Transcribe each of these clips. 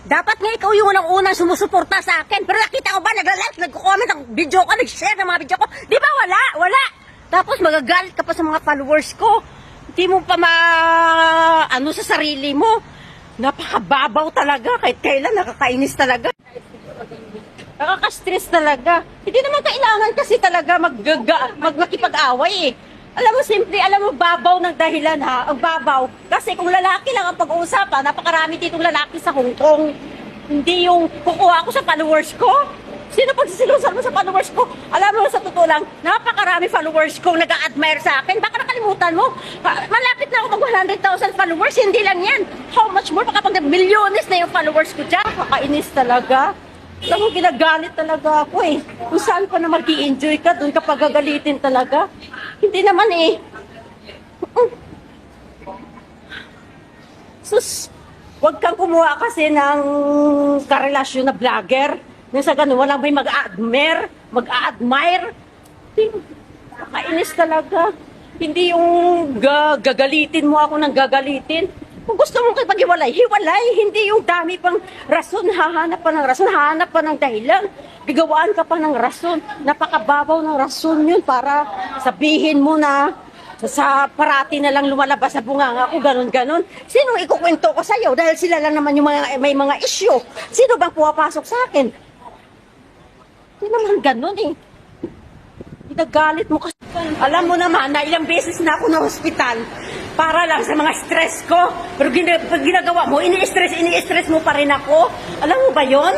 Dapat nga ikaw yung unang sumusuporta sa akin. Pero nakita ko ba, nag-like, nag-comment ng video ko, nag-share ng mga video ko. Di ba wala? Tapos magagalit ka pa sa mga followers ko. Hindi mo pa sa sarili mo. Napakababaw talaga. Kahit kailan, nakakainis talaga. Nakaka-stress talaga. Hindi naman kailangan kasi talaga makipag-away eh. Alam mo, simple, babaw ng dahilan ha. Ang babaw. Kasi kung lalaki lang ang pag-uusapan, napakarami ditong lalaki sa Hong Kong. Hindi yung kukuha ko sa followers ko. Sino pagsisilusan mo sa followers ko? Alam mo, sa totoo lang, napakarami followers ko nag-a-admire sa akin. Baka nakalimutan mo. Malapit na ako mag 100,000 followers. Hindi lang yan. How much more? Baka pag milyones na yung followers ko dyan. Kakainis talaga. Alam mo, ginagalit talaga ako eh. Kung saan pa na mag-i-enjoy ka, doon ka pagagalitin talaga. Hindi naman eh. Sus, huwag kang kumuha kasi ng karelasyon na vlogger. Nang sa ganun, walang may mag-a-admire. Kakainis talaga. Hindi yung gagalitin mo ako ng gagalitin. Kung gusto mong kipag-hiwalay, hiwalay. Hindi yung dami pang rason, hahanap pa ng rason, hahanap pa ng dahilan. Gagawaan ka pa ng rason. Napakababaw ng rason yun para sabihin mo na sa parati na lang lumalabas sa bunganga ko, ganon. Sinong ikukwento ko sa'yo? Dahil sila lang naman yung may mga issue. Sino bang pumapasok sa akin? Hindi naman ganon eh. Ginagalit mo kasi. Alam mo naman na ilang beses na ako na hospital para lang sa mga stress ko. Pero pag ginagawa mo, ini-stress mo pa rin ako. Alam mo ba yon?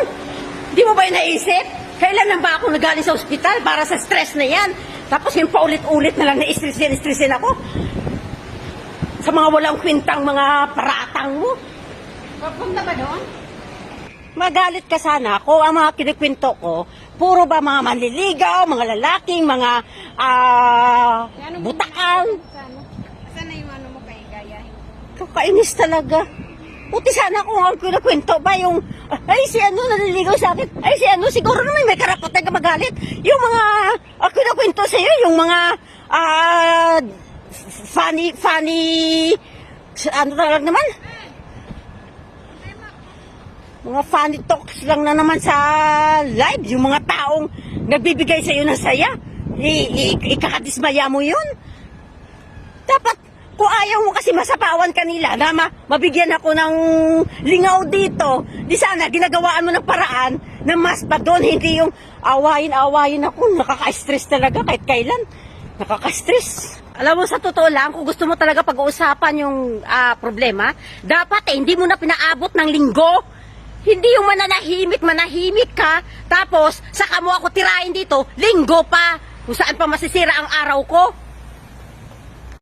Di mo ba yun naisip? Kailan lang ba ako nagaling sa hospital para sa stress na yan? Tapos yung paulit-ulit na lang na-stressin ako. Sa mga walang kwintang mga paratang mo. Papunta ba doon? Magalit ka sana ako. Ang mga kinikwento ko, puro ba mga manliligaw, mga lalaking, mga butakan. Sana yung mo kay Gaya? Kakainis talaga. Puti sana kung ang kinakwento ba yung, ay si naliligaw sa akin, ay si siguro naman may karapatan ka magalit. Yung mga kinakwento sa'yo, yung mga funny, talaga naman? Mga funny talks lang na naman sa live. Yung mga taong nagbibigay sa'yo ng saya, ikakadismaya mo yun. Dapat, kung ayaw mo kasi masapawan kanila na mabigyan ako ng lingaw dito, di sana ginagawaan mo ng paraan na mas pa doon, hindi yung awayin ako. Nakaka-stress talaga kahit kailan. Nakaka-stress. Alam mo, sa totoo lang, kung gusto mo talaga pag-uusapan yung problema, dapat hindi mo na pinaabot ng linggo. Hindi yung manahimik ka, tapos saka mo ako tirahin dito, linggo pa, kung saan pa masisira ang araw ko.